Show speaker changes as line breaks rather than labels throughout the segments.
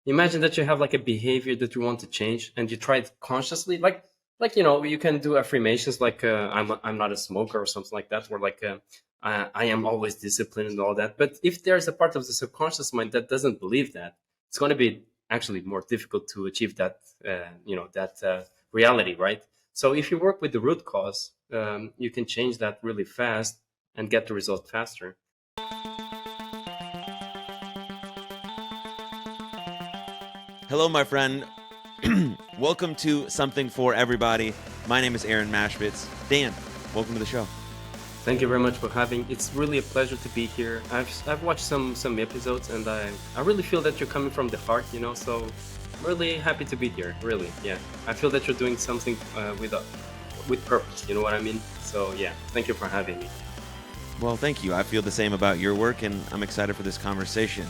Imagine that you have like a behavior that you want to change and you try it consciously, like you can do affirmations like I'm not a smoker or something like that, or like I am always disciplined and all that. But if there's a part of the subconscious mind that doesn't believe that, it's going to be actually more difficult to achieve that that reality, right? So if you work with the root cause, you can change that really fast and get the result faster.
Hello, my friend. Welcome to Something for Everybody. My name is Aaron Machbitz. Dan, welcome to the show.
Thank you very much for having. It's really a pleasure to be here. I've watched some episodes, and I really feel that you're coming from the heart, So I'm really happy to be here. Really, yeah. I feel that you're doing something with purpose. You know what I mean? So yeah, thank you for having me.
Well, thank you. I feel the same about your work, and I'm excited for this conversation.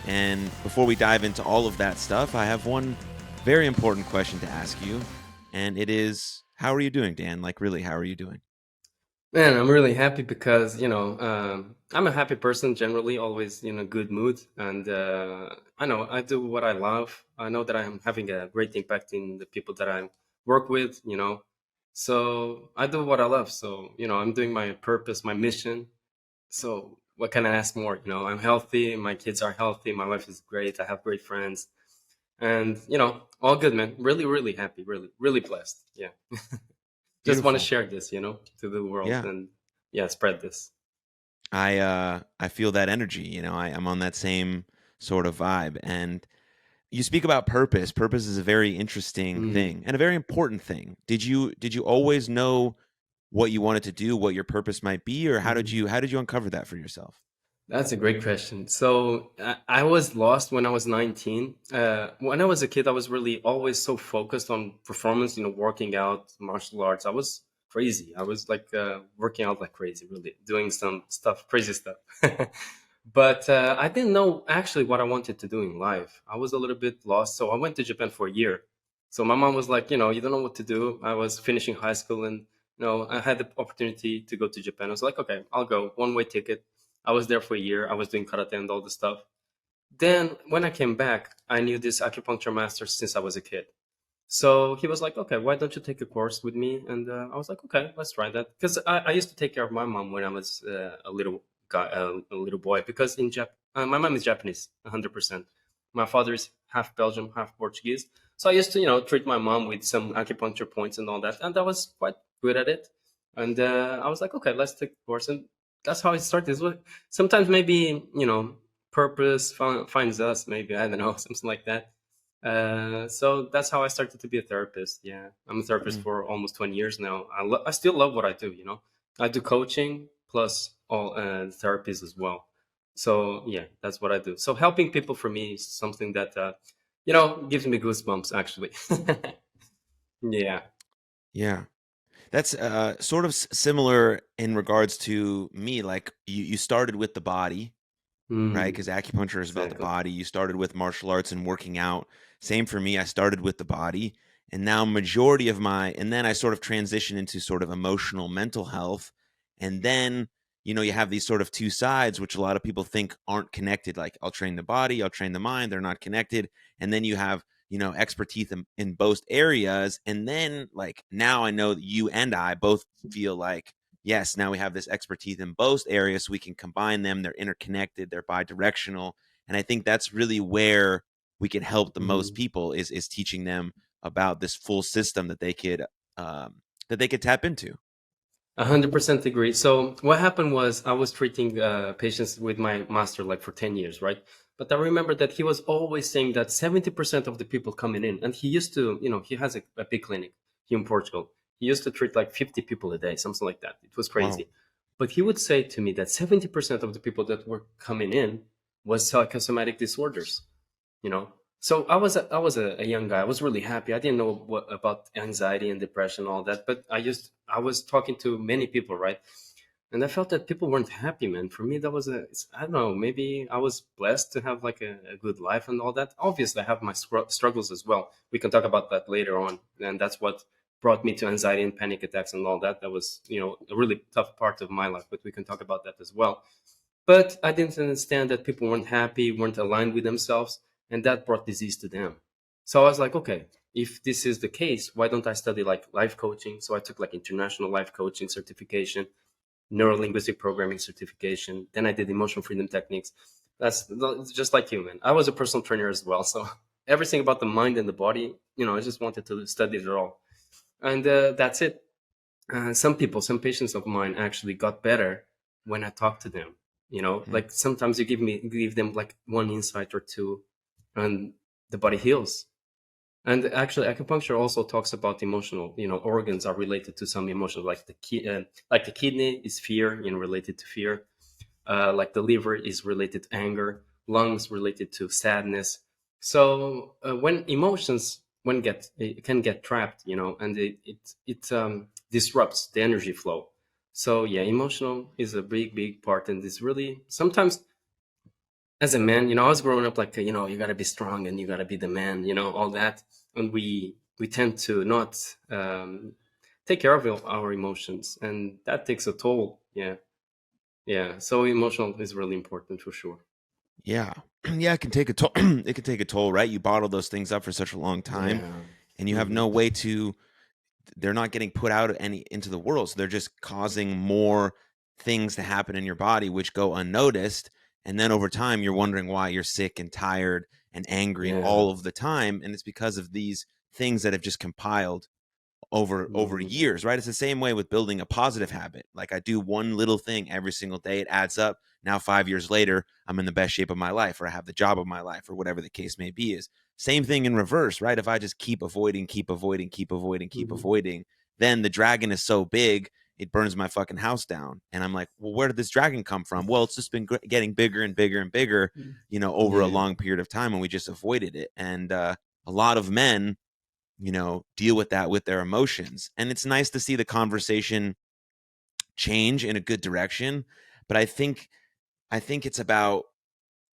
And before we dive into all of that stuff, I have one very important question to ask you, and it is, how are you doing, Dan? Like, really, how are you doing?
Man, I'm really happy because I'm a happy person generally, always in a good mood, and I know I do what I love. I know that I'm having a great impact in the people that I work with. So I do what I love. So I'm doing my purpose, my mission. So what can I ask more? I'm healthy. My kids are healthy. My wife is great. I have great friends, and all good, man. Really, really happy. Really, really blessed. Yeah. Just want to
Beautiful.
share this, to the world
Yeah.
and yeah, spread this.
I feel that energy, I'm on that same sort of vibe. And you speak about purpose. Purpose is a very interesting
Mm,
thing and a very important thing. Did you always know what you wanted to do, what your purpose might be, or
mm.
how did you uncover that for yourself?
That's a great question. So I was lost when I was 19. When I was a kid, I was really always so focused on performance, working out, martial arts. I was crazy. I was like working out like crazy, really doing some stuff, crazy stuff. But I didn't know actually what I wanted to do in life. I was a little bit lost. So I went to Japan for a year. So my mom was like, you don't know what to do. I was finishing high school and, I had the opportunity to go to Japan. I was like, okay, I'll go. One-way ticket. I was there for a year. I was doing karate and all the stuff. Then when I came back, I knew this acupuncture master since I was a kid. So he was like, okay, why don't you take a course with me? And I was like, okay, let's try that. Because I used to take care of my mom when I was a little guy, a little boy. Because my mom is Japanese, 100%. My father is half Belgian, half Portuguese. So I used to, treat my mom with some acupuncture points and all that. And I was quite good at it. And I was like, okay, let's take the course. And that's how it started. Sometimes maybe, purpose finds us, maybe, I don't know, something like that. So that's how I started to be a therapist. Yeah, I'm a therapist
Mm.
for almost 20 years now. I still love what I do. I do coaching plus all therapies as well. So yeah, that's what I do. So helping people for me is something that gives me goosebumps actually. Yeah.
Yeah. That's sort of similar in regards to me. Like you started with the body, right?
Mm,
Because acupuncture is about the
exactly.
body. You started with martial arts and working out. Same for me. I started with the body, and now majority of and then I sort of transition into sort of emotional mental health, and then you have these sort of two sides, which a lot of people think aren't connected. Like I'll train the body, I'll train the mind. They're not connected, and then you have expertise in both areas, and then like now I know that you and I both feel like yes, now we have this expertise in both areas, so we can combine them. They're interconnected, they're bi-directional, and I think that's really where we can help the most
Mm.
people is teaching them about this full system um, that they could tap into.
100% agree. So what happened was I was treating patients with my master like for 10 years, right? But I remember that he was always saying that 70% of the people coming in, and he used to, he has a big clinic here in Portugal. He used to treat like 50 people a day, something like that. It was
Wow.
crazy. But he would say to me that 70% of the people that were coming in was psychosomatic disorders, you know so I was a young guy. I was really happy. I didn't know what about anxiety and depression and all that, but I was talking to many people, right? And I felt that people weren't happy, man. For me, that was I don't know, maybe I was blessed to have like a good life and all that. Obviously I have my struggles as well. We can talk about that later on, and that's what brought me to anxiety and panic attacks and all that. That was a really tough part of my life, but we can talk about that as well. But I didn't understand that people weren't happy, weren't aligned with themselves. and that brought disease to them. So I was like, okay, if this is the case, why don't I study like life coaching? So I took like international life coaching certification, neuro-linguistic programming certification. Then I did emotional freedom techniques. That's just like you, man. I was a personal trainer as well, so everything about the mind and the body, I just wanted to study it all, and that's it. Some people, some patients of mine actually got better when I talked to them.
Mm.
Like sometimes you give them like one insight or two, and the body heals. And actually, acupuncture also talks about emotional. Organs are related to some emotions, like the kidney is fear, related to fear. Like the liver is related to anger, lungs related to sadness. So when emotions it can get trapped, and it disrupts the energy flow. So yeah, emotional is a big part, and this really sometimes as a man, I was growing up like, you got to be strong and you got to be the man, all that. And we tend to not take care of our emotions, and that takes a toll. Yeah. Yeah. So emotional is really important for sure.
Yeah. Yeah, it can take a toll. It can take a toll, right? You bottle those things up for such a long time
Yeah.
and you have
Hmm.
no way to, they're not getting put out any into the world. So they're just causing more things to happen in your body, which go unnoticed. And then over time, you're wondering why you're sick and tired and angry
Yeah.
all of the time. And it's because of these things that have just compiled over
Hmm.
years, right? It's the same way with building a positive habit. Like I do one little thing every single day, it adds up. Now 5 years later, I'm in the best shape of my life, or I have the job of my life, or whatever the case may be. Is same thing in reverse, right? If I just keep avoiding, keep avoiding, keep avoiding, keep
Hmm.
avoiding, then the dragon is so big it burns my fucking house down. And I'm like, well, where did this dragon come from? Well, it's just been getting bigger and bigger and bigger, over a
Yeah.
long period of time, and we just avoided it. And a lot of men, deal with that with their emotions. And it's nice to see the conversation change in a good direction. But I think it's about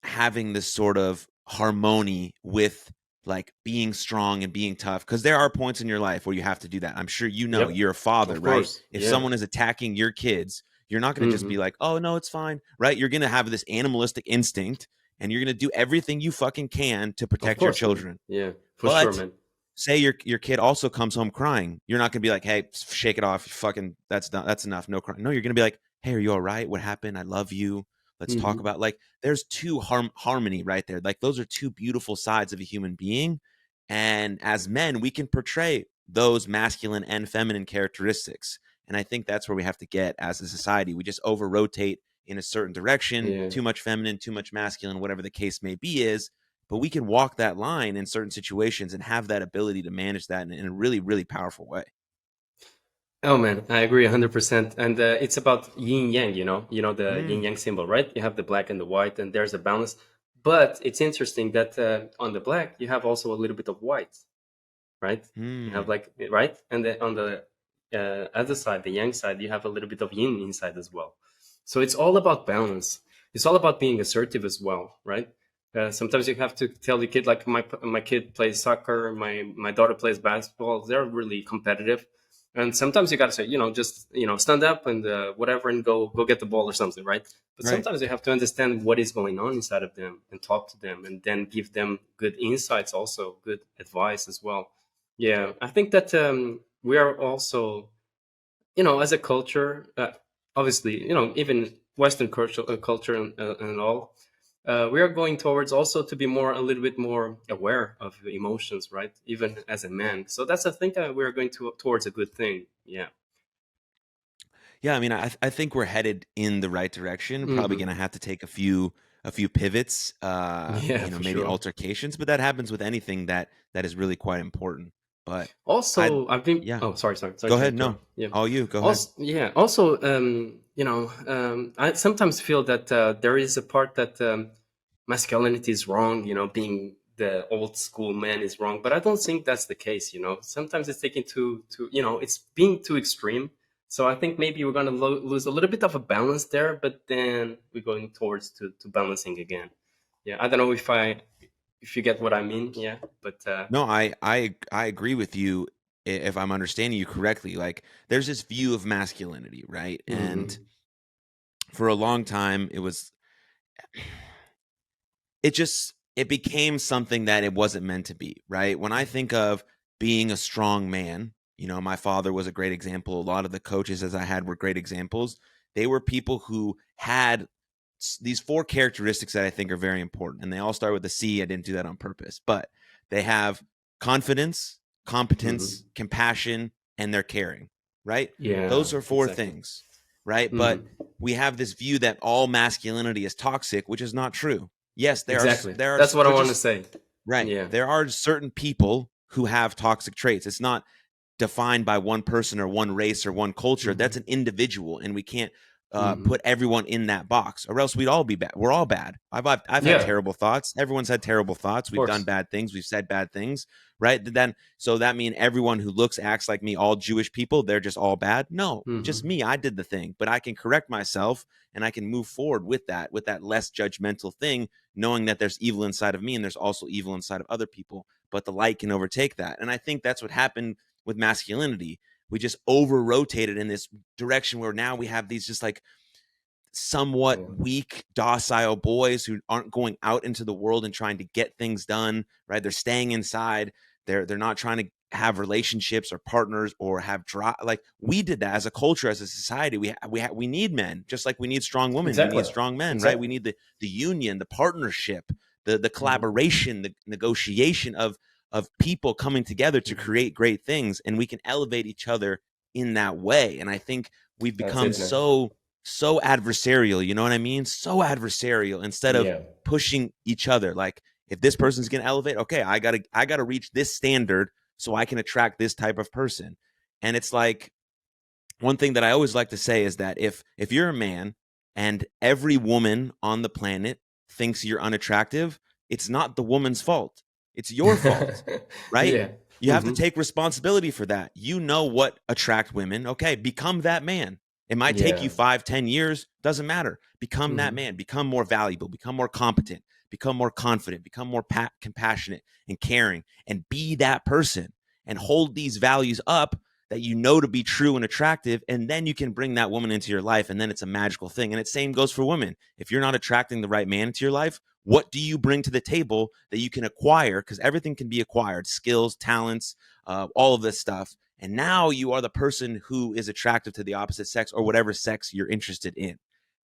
having this sort of harmony with like being strong and being tough, because there are points in your life where you have to do that. I'm sure
Yep.
you're a father,
Of
right?
course.
If
Yeah.
someone is attacking your kids, you're not going to just be
Hmm.
like, oh no, it's fine, right? You're going to have this animalistic instinct and you're going to do everything you fucking can to
Of
protect your
course, man.
children.
Yeah. For sure,
But
man.
say your kid also comes home crying, you're not gonna be like, hey, shake it off, fucking, that's enough, no crying. No, you're gonna be like, hey, are you all right? What happened? I love you. Let's talk
Hmm.
about, like, there's two harmony right there. Like those are two beautiful sides of a human being, and as men, we can portray those masculine and feminine characteristics. And I think that's where we have to get as a society. We just over rotate in a certain direction,
Yeah.
too much feminine, too much masculine, whatever the case may be is, but we can walk that line in certain situations and have that ability to manage that in a really, really powerful way.
Oh man, I agree 100%. And it's about yin yang, the yin
Mm,
yang symbol, right? You have the black and the white, and there's a balance. But it's interesting that on the black, you have also a little bit of white, right? You have
mm.
like, right? And then on the other side, the yang side, you have a little bit of yin inside as well. So it's all about balance. It's all about being assertive as well, right? Sometimes you have to tell the kid, like my kid plays soccer, my daughter plays basketball. They're really competitive, and sometimes you got to say, just stand up and whatever, and go get the ball or something, right? But
Right.
sometimes you have to understand what is going on inside of them and talk to them, and then give them good insights, also good advice as well. Yeah, I think that we are also, as a culture, obviously, even Western culture and all, we are going towards also to be more a little bit more aware of emotions, right? Even as a man. So that's I think we're going towards a good thing. Yeah.
Yeah, I mean, I think we're headed in the right direction. Probably
Hmm.
gonna have to take a few pivots,
Yeah, for
maybe
sure.
altercations, but that happens with anything that is really quite important. But I,
Also, I've been.
yeah,
Oh, sorry
go
to
ahead. No,
interrupt. Yeah.
all you go ahead.
Also, yeah. Also, I sometimes feel that there is a part that masculinity is wrong. Being the old school man is wrong, but I don't think that's the case. Sometimes it's taken it's being too extreme. So I think maybe we're gonna lose a little bit of a balance there, but then we're going towards to balancing again. Yeah, I don't know if you get what I mean. Yeah, but
No, I agree with you, if I'm understanding you correctly. Like there's this view of masculinity, right? And
mhm.
for a long time it was, it just it became something that it wasn't meant to be, right? When I think of being a strong man, you know, my father was a great example. A lot of the coaches as I had were great examples. They were people who had these 4 characteristics that I think are very important. And they all start with a C. I didn't do that on purpose, but they have confidence, competence, compassion, and they're caring, right?
Yeah,
Those are 4
exactly.
things, right? But we have this view that all masculinity is toxic, which is not true. Yes,
Exactly.
there are
That's what I
they're
want to
just
say.
right.
Yeah.
There are certain people who have toxic traits. It's not defined by one person or one race or one culture. That's an individual, and we can't put everyone in that box, or else we'd all be bad. We're all bad. I've had
Yeah,
terrible thoughts. Everyone's had terrible thoughts.
of
We've done
course.
bad things. We've said bad things, right? Then so that mean everyone who looks acts like me, all Jewish people, they're just all bad? No, just me. I did the thing, but I can correct myself and I can move forward with that less judgmental thing, knowing that there's evil inside of me and there's also evil inside of other people. But the light can overtake that, and I think that's what happened with masculinity. We just over rotated in this direction where now we have these just like somewhat weak, docile boys who aren't going out into the world and trying to get things done, right? They're staying inside. They're not trying to have relationships or partners or have like we did that as a culture, as a society. We need men, just like we need strong women. We
Exactly.
need strong men, right? We
Exactly.
need the union, the partnership, the collaboration, the negotiation of people coming together to create great things, and we can elevate each other in that way. And I think we've
That's
become
it, man.
so adversarial, you know what I mean? So adversarial instead of
Yeah.
pushing each other. Like if this person's going to elevate, okay, I got to reach this standard so I can attract this type of person. And it's like one thing that I always like to say is that if you're a man and every woman on the planet thinks you're unattractive, it's not the woman's fault. It's your fault, right?
Yeah.
You have to take responsibility for that. You know what attract women. Okay, become that man. It might take you
Yeah.
5-10 years, doesn't matter. Become that man, become more valuable, become more competent, become more confident, become more compassionate and caring, and be that person and hold these values up that you know to be true and attractive, and then you can bring that woman into your life, and then it's a magical thing. And the same goes for women. If you're not attracting the right man into your life, what do you bring to the table that you can acquire? Because everything can be acquired, skills, talents, all of this stuff. And now you are the person who is attractive to the opposite sex or whatever sex you're interested in.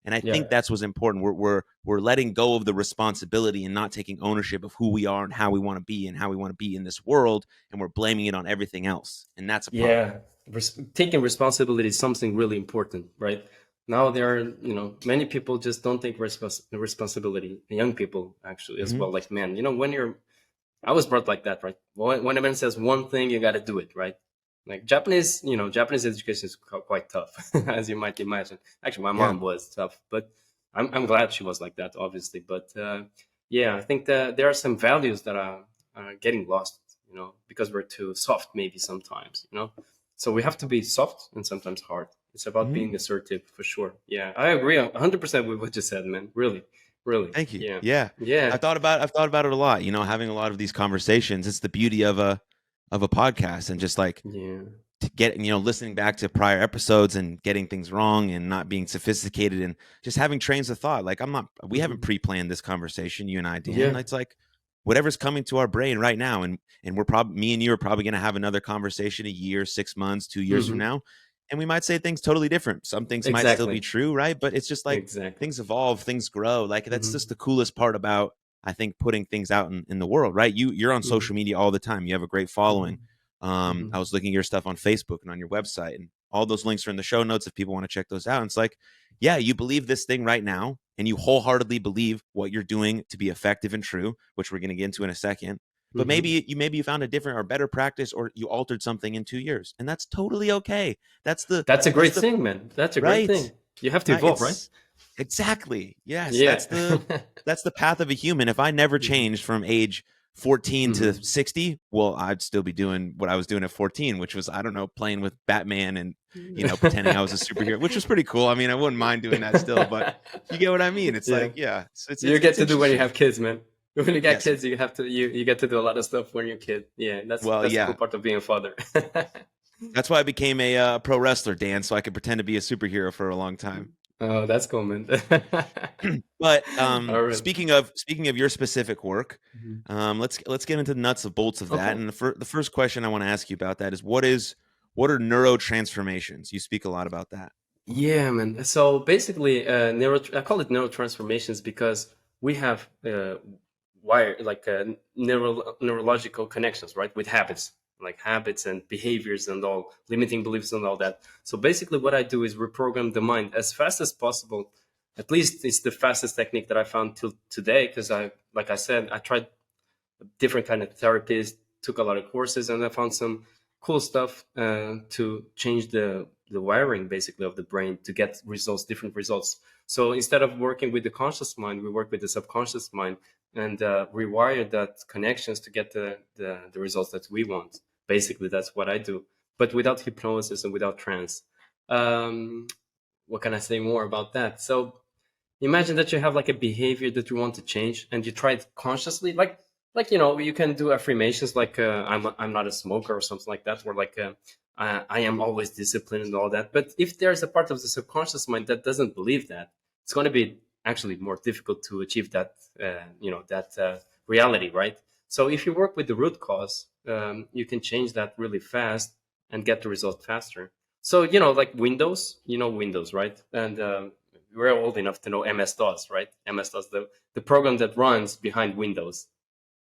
And I
Yeah.
think that's what's important. We're letting go of the responsibility and not taking ownership of who we are and how we want to be and how we want to be in this world, and we're blaming it on everything else. And that's a problem.
Yeah. Taking responsibility is something really important, right? Now there are, many people just don't take responsibility. Young people actually as well, like men. I was brought like that, right? When a man says one thing, you got to do it, right? Like Japanese education is quite tough, as you might imagine. Actually, my
Yeah.
mom was tough, but I'm glad she was like that, obviously. But yeah, I think that there are some values that are getting lost, because we're too soft, maybe sometimes, So we have to be soft and sometimes hard. It's about being assertive for sure. Yeah, I agree 100% with what you said, man. Really, really.
Thank you.
Yeah,
Yeah.
yeah,
I've thought about it a lot, having a lot of these conversations. It's the beauty of a podcast, and just like
yeah.
to get, listening back to prior episodes and getting things wrong and not being sophisticated and just having trains of thought. Like we haven't pre-planned this conversation, you and I, Dan.
Yeah.
It's like whatever's coming to our brain right now. And we're probably, me and you are probably going to have another conversation a year, 6 months, 2 years from now. And we might say things totally different. Some things might still be
Exactly.
true, right? But it's just like
Exactly.
things evolve, things grow. Like that's just the coolest part about, I think, putting things out in the world, right? You're on social media all the time. You have a great following. I was looking at your stuff on Facebook and on your website, and all those links are in the show notes if people want to check those out. And it's like, yeah, you believe this thing right now, and you wholeheartedly believe what you're doing to be effective and true, which we're going to get into in a second. But maybe you found a different or better practice, or you altered something in 2 years, and that's totally okay. That's
a great thing, man. That's a great
right.
thing. You have to evolve, right?
It's exactly, yes.
Yeah.
That's the path of a human. If I never changed from age 14 to 60, well, I'd still be doing what I was doing at 14, which was, I don't know, playing with Batman and, pretending I was a superhero, which was pretty cool. I mean, I wouldn't mind doing that still, but you get what I mean? It's like, yeah.
You get to do when you have kids, man. When you get
Yes.
kids, you have to you get to do a lot of stuff when you're a kid. Yeah, that's the cool part of being a father.
That's why I became a pro wrestler, Dan, so I could pretend to be a superhero for a long time.
Oh, that's cool, man.
But
All right.
speaking of your specific work,
Mhm.
let's get into the nuts and bolts of that.
Okay.
And the first question I want to ask you about that is what are neurotransformations? You speak a lot about that.
Yeah, man. So basically, I call it neurotransformations because we have neurological connections, right, with habits, like habits and behaviors and all limiting beliefs and all that. So basically, what I do is reprogram the mind as fast as possible. At least it's the fastest technique that I found till today, because like I said, I tried different kind of therapies, took a lot of courses, and I found some cool stuff to change the wiring basically of the brain to get results, different results. So instead of working with the conscious mind, we work with the subconscious mind and rewire that connections to get the results that we want. Basically, that's what I do, but without hypnosis and without trance. Um, what can I say more about that? So imagine that you have like a behavior that you want to change and you try it consciously, like you can do affirmations like I'm not a smoker or something like that, or like I am always disciplined and all that. But if there's a part of the subconscious mind that doesn't believe that, it's going to be actually more difficult to achieve that that reality, right? So if you work with the root cause, you can change that really fast and get the result faster. So like Windows, Windows, right? And we're old enough to know MS-DOS, right? MS-DOS, the program that runs behind Windows.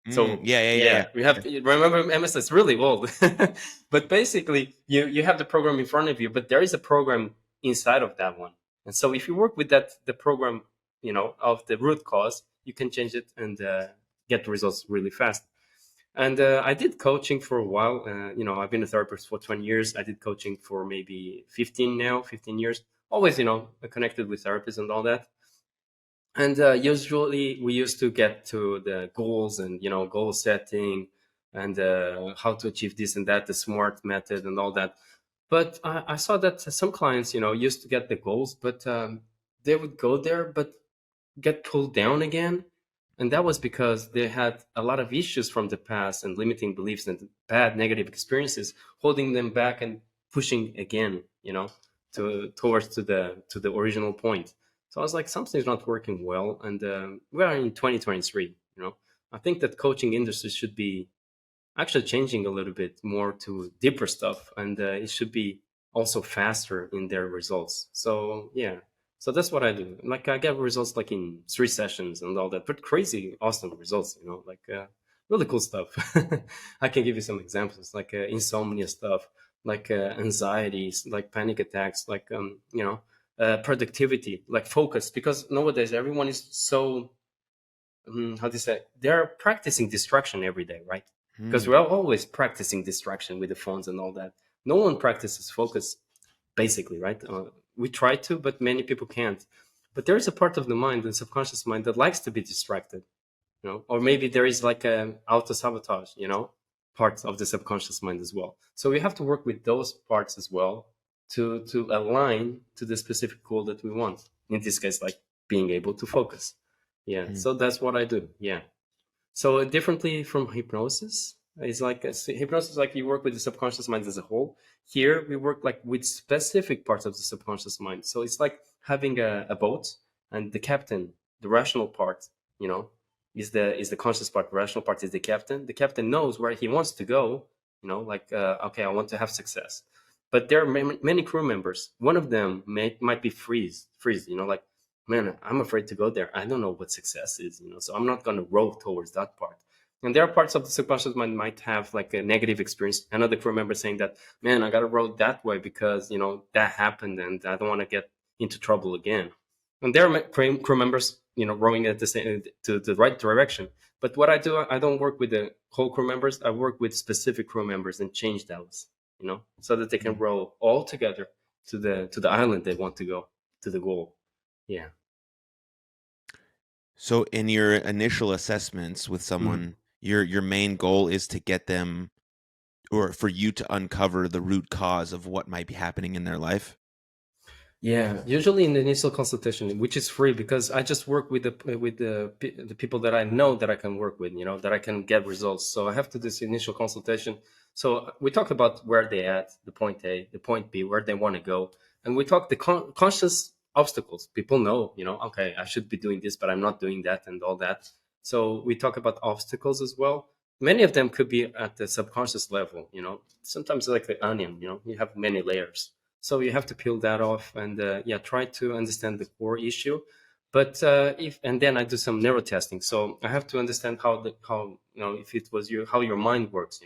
So
Yeah, yeah, yeah, yeah.
yeah, we have to remember MS is really old, but basically you have the program in front of you, but there is a program inside of that one. And so if you work with the program, of the root cause, you can change it and get the results really fast. And I did coaching for a while. I've been a therapist for 20 years. I did coaching for maybe 15 years. Always, connected with therapists and all that. And usually we used to get to the goals and, goal setting and how to achieve this and that, the SMART method and all that. But I saw that some clients, used to get the goals, but they would go there, but get pulled down again. And that was because they had a lot of issues from the past and limiting beliefs and bad negative experiences holding them back and pushing again, towards to the original point. So I was like, something's not working well. And we are in 2023, I think that coaching industry should be actually changing a little bit more to deeper stuff, and it should be also faster in their results. So yeah, so that's what I do. Like I get results like in 3 sessions and all that, but crazy awesome results, like really cool stuff. I can give you some examples, like insomnia stuff, like anxieties, like panic attacks, like productivity, like focus, because nowadays everyone is so how do you say, they're practicing distraction every day, right? Because
Hmm.
we're always practicing distraction with the phones and all that. No one practices focus, basically, right? We try to, but many people can't. But there is a part of the mind, the subconscious mind, that likes to be distracted, or maybe there is like an auto sabotage, parts of the subconscious mind as well. So we have to work with those parts as well to align to the specific goal that we want. In this case, like being able to focus. Yeah,
Hmm.
so that's what I do. Yeah. So differently from hypnosis, it's like hypnosis, like you work with the subconscious mind as a whole. Here we work like with specific parts of the subconscious mind. So it's like having a boat, and the captain, the rational part, you know, is the conscious part. The rational part is the captain. The captain knows where he wants to go. Like okay, I want to have success. But there are many crew members. One of them might be freeze. Like, man, I'm afraid to go there. I don't know what success is, so I'm not going to row towards that part. And there are parts of the subconscious mind might have like a negative experience. Another crew member saying that, man, I got to row that way because, that happened and I don't want to get into trouble again. And there are crew members, rowing at the same, to the right direction. But what I do, I don't work with the whole crew members. I work with specific crew members and change those, so that they can
Hmm.
row all together to the island they want to go, to the goal. Yeah.
So in your initial assessments with
Mhm.
someone, your main goal is to get them or for you to uncover the root cause of what might be happening in their life.
Yeah, usually in the initial consultation, which is free, because I just work with the people that I know that I can work with, that I can get results. So I have to do this initial consultation. So we talk about where they at, the point A, the point B, where they want to go, and we talk the conscious obstacles. People know, okay, I should be doing this, but I'm not doing that and all that. So we talk about obstacles as well. Many of them could be at the subconscious level. Sometimes like the onion, you have many layers. So you have to peel that off and try to understand the core issue. But if and then I do some neuro testing, so I have to understand how if it was how your mind works.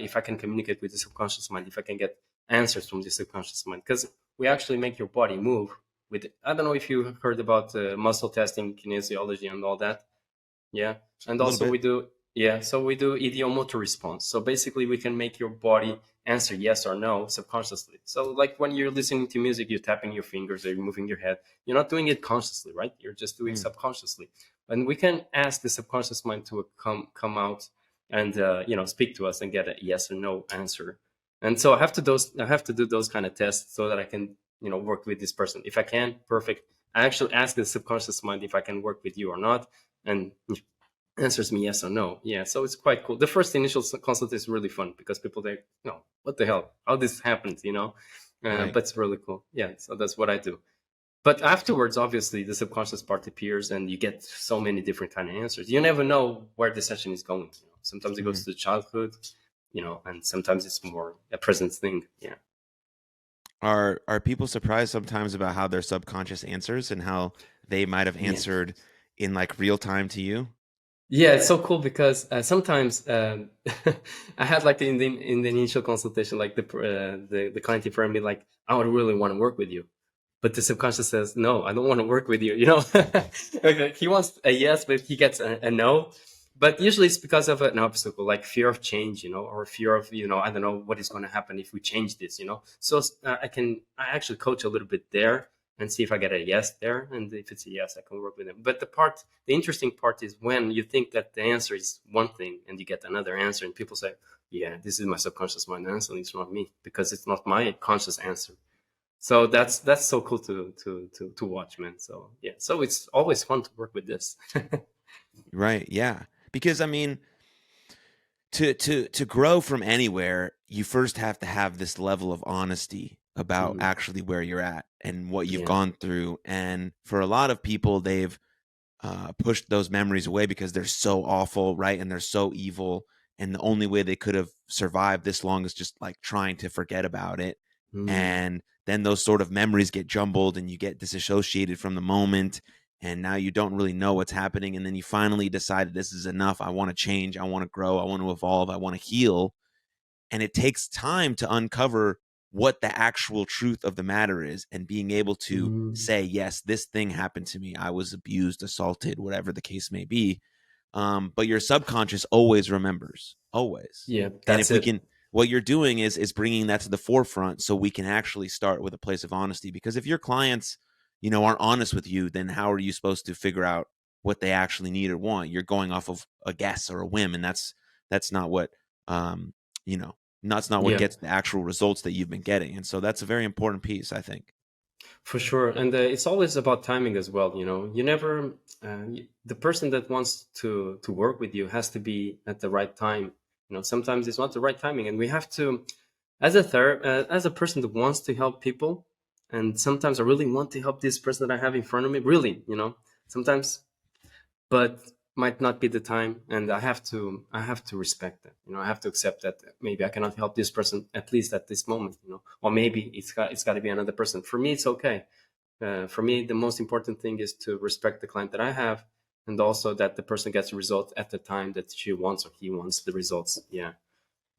If I can communicate with the subconscious mind, if I can get answers from the subconscious mind, because we actually make your body move with. I don't know if you heard about muscle testing, kinesiology, and all that. Yeah, and
A little
also
bit.
we do. Yeah, so we do ideomotor response. So basically, we can make your body answer yes or no subconsciously. So like when you're listening to music, you're tapping your fingers or you're moving your head. You're not doing it consciously, right? You're just doing subconsciously. And we can ask the subconscious mind to come out and speak to us and get a yes or no answer. And so I have to do those kind of tests so that I can work with this person. If I can, perfect. I actually ask the subconscious mind if I can work with you or not, and answers me yes or no. Yeah, so it's quite cool. The first initial consult is really fun because people think, no, what the hell, how this happened,
Right.
but it's really cool. Yeah, so that's what I do. But afterwards, obviously, the subconscious part appears, and you get so many different kind of answers. You never know where the session is going. Sometimes it goes to the childhood, and sometimes it's more a present thing. Yeah.
Are people surprised sometimes about how their subconscious answers and how they might have
Yeah.
answered in like real time to you?
Yeah, it's so cool because sometimes I had like in the initial consultation, like the client informed me like, I would really want to work with you, but the subconscious says no, I don't want to work with you. Okay, he wants a yes, but he gets a no. But usually it's because of an obstacle, like fear of change, or fear of I don't know what is going to happen if we change this. So I actually coach a little bit there and see if I get a yes there. And if it's a yes, I can work with them. But the interesting part is when you think that the answer is one thing and you get another answer, and people say, yeah, this is my subconscious mind answering, it's not me, because it's not my conscious answer. So that's so cool to watch, man. So yeah, so it's always fun to work with this.
Right. Yeah. Because I mean, to grow from anywhere, you first have to have this level of honesty about
Mhm.
actually where you're at and what you've
Yeah.
gone through. And for a lot of people, they've pushed those memories away because they're so awful, right? And they're so evil. And the only way they could have survived this long is just like trying to forget about it.
Mm.
And then those sort of memories get jumbled and you get disassociated from the moment. And now you don't really know what's happening. And then you finally decide this is enough. I want to change. I want to grow. I want to evolve. I want to heal. And it takes time to uncover what the actual truth of the matter is and being able to
Mm.
say, yes, this thing happened to me. I was abused, assaulted, whatever the case may be. But your subconscious always remembers, always.
Yeah,
And
that's
if we
it.
can, what you're doing is bringing that to the forefront so we can actually start with a place of honesty. Because if your clients, aren't honest with you, then how are you supposed to figure out what they actually need or want? You're going off of a guess or a whim, and that's not what um, you know, that's not what
Yeah.
gets the actual results that you've been getting. And so that's a very important piece, I think.
For sure, and it's always about timing as well. You never the person that wants to work with you has to be at the right time. Sometimes it's not the right timing, and we have to, as a person that wants to help people, and sometimes I really want to help this person that I have in front of me. Really, sometimes, but might not be the time, and I have to respect that. I have to accept that maybe I cannot help this person at least at this moment. Or maybe it's got to be another person. For me, it's okay. For me, the most important thing is to respect the client that I have, and also that the person gets the result at the time that she wants or he wants the results. Yeah.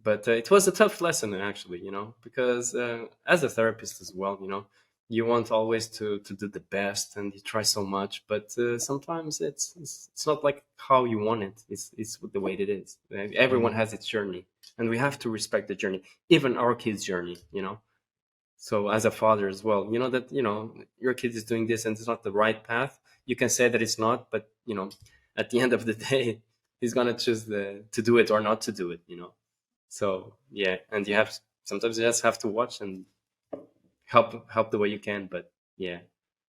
But it was a tough lesson, actually, because as a therapist as well, you want always to do the best, and you try so much, but sometimes it's not like how you want it. It's the way it is. Everyone
Mm,
has its journey, and we have to respect the journey, even our kids' journey. So as a father as well, that your kid is doing this and it's not the right path. You can say that it's not, but at the end of the day, he's gonna choose to do it or not to do it. So yeah, and sometimes you just have to watch and help the way you can. But yeah,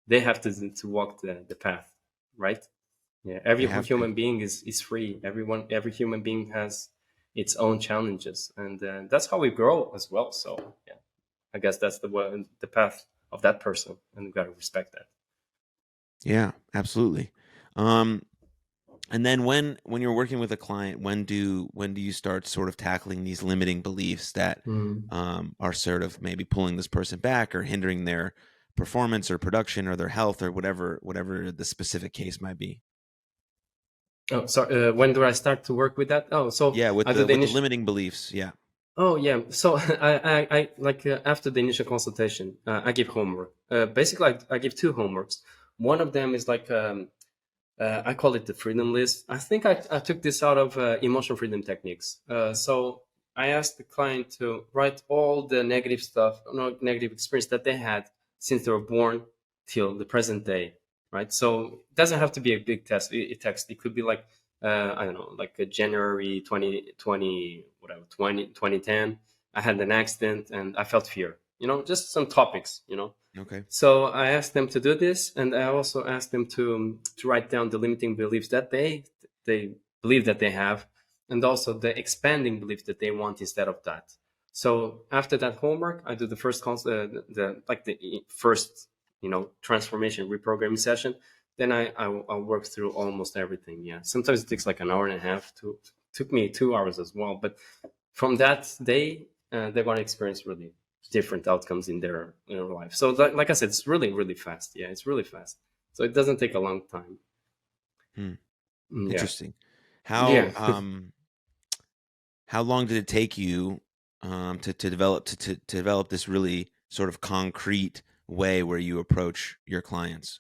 they have to walk the path, right? Yeah,
they
every
have to.
human being is free. Every human being has its own challenges, and that's how we grow as well. So yeah, I guess that's the path. of that person, and we got to respect that.
Yeah, absolutely. And then when you're working with a client, when do you start sort of tackling these limiting beliefs that are sort of maybe pulling this person back or hindering their performance or production or their health or whatever the specific case might be?
Oh, sorry. When do I start to work with that? Oh, so
Yeah, with
I do
the
the
with the
initial.
limiting beliefs. Yeah.
Oh yeah. So I like after the initial consultation, I give homework. Basically, I give two homeworks. One of them is like I call it the freedom list. I think I took this out of emotional freedom techniques. So I asked the client to write all the negative stuff, no, negative experience that they had since they were born till the present day, right? So it doesn't have to be a big text. It could be like, I don't know, like a January 2020, whatever, 2010. I had an accident and I felt fear, just some topics,
Okay.
So I asked them to do this, and I also asked them to write down the limiting beliefs that they believe that they have, and also the expanding beliefs that they want instead of that. So after that homework, I do the first the first transformation reprogramming session. Then I'll work through almost everything. Yeah, sometimes it takes like an hour and a half. Took me 2 hours as well. But from that day, they're going to experience really different outcomes in their life. So like I said, it's really, really fast. Yeah, it's really fast. So it doesn't take a long time.
Hmm.
Yeah.
Interesting.
Yeah.
How long did it take you to develop to develop this really sort of concrete way where you approach your clients?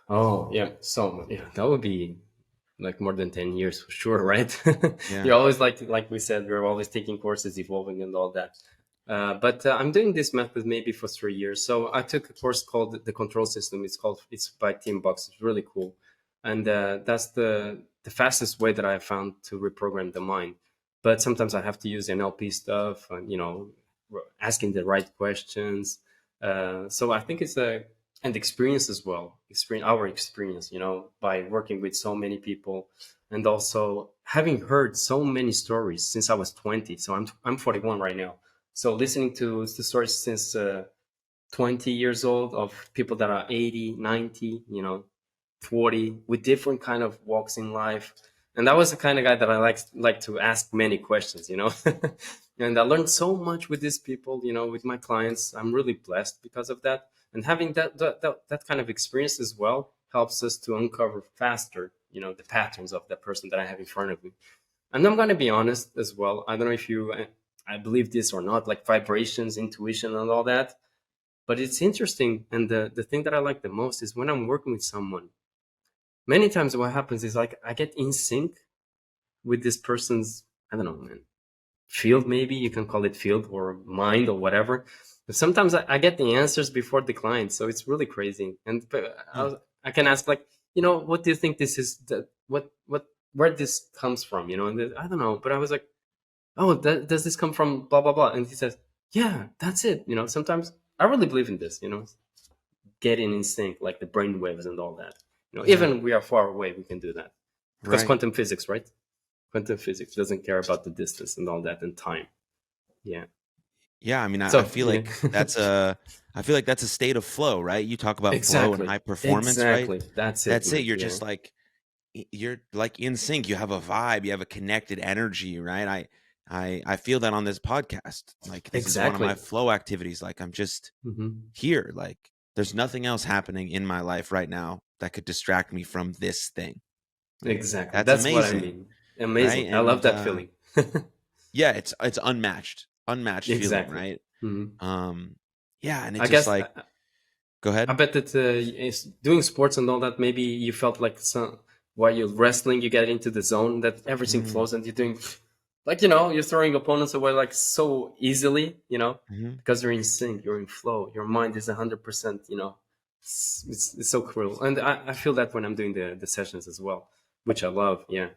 Oh, yeah. So yeah, that would be like more than 10 years for sure, right?
Yeah.
You're always like we said, we're always taking courses, evolving and all that. But I'm doing this method maybe for 3 years. So I took a course called the Control System. It's by Team Box. It's really cool, and that's the fastest way that I found to reprogram the mind. But sometimes I have to use NLP stuff, and asking the right questions. So I think it's a and experience as well. Our experience, by working with so many people, and also having heard so many stories since I was 20. So I'm 41 right now. So listening to the stories since 20 years old of people that are 80, 90, 40 with different kind of walks in life. And that was the kind of guy that I like to ask many questions, and I learned so much with these people, with my clients. I'm really blessed because of that. And having that kind of experience as well helps us to uncover faster, the patterns of that person that I have in front of me. And I'm going to be honest as well. I don't know if I believe this or not, like vibrations, intuition, and all that. But it's interesting. And the thing that I like the most is when I'm working with someone, many times what happens is like I get in sync with this person's, I don't know, man, field, maybe you can call it field or mind or whatever. But sometimes I get the answers before the client. So it's really crazy. And
Hmm.
I can ask like, what do you think this is? Where this comes from? And I don't know. But I was like, oh, does this come from blah blah blah? And he says, yeah, that's it. Sometimes I really believe in this. Getting in sync, like the brain waves and all that.
Yeah.
Even we are far away, we can do that because
Right.
quantum physics, right? Quantum physics doesn't care about the distance and all that and time. Yeah.
Yeah. I mean, I
So
feel
yeah,
like that's a state of flow, right? You talk about flow and
exactly,
high performance, right?
exactly. That's it,
That's it.
man.
You're
Yeah,
just like you're like in sync. You have a vibe. You have a connected energy, right? I feel that on this podcast. Like this is one of my
exactly.
flow activities. Like I'm just here. Like there's nothing else happening in my life right now that could distract me from this thing. Like
Exactly.
that's
That's what I
amazing,
mean.
right?
Amazing. I love
And
that feeling.
yeah, it's unmatched feeling,
Exactly.
right?
hmm
Yeah, and it
I
just
guess
like go
I
ahead.
bet that is doing sports and all that. Maybe you felt like while you're wrestling, you get into the zone that everything
Mm,
flows, and you're doing like you're throwing opponents away like so easily,
mhm.
because you're in sync, you're in flow. Your mind is 100%. It's so cruel, and I feel that when I'm doing the sessions as well, which I love. Yeah.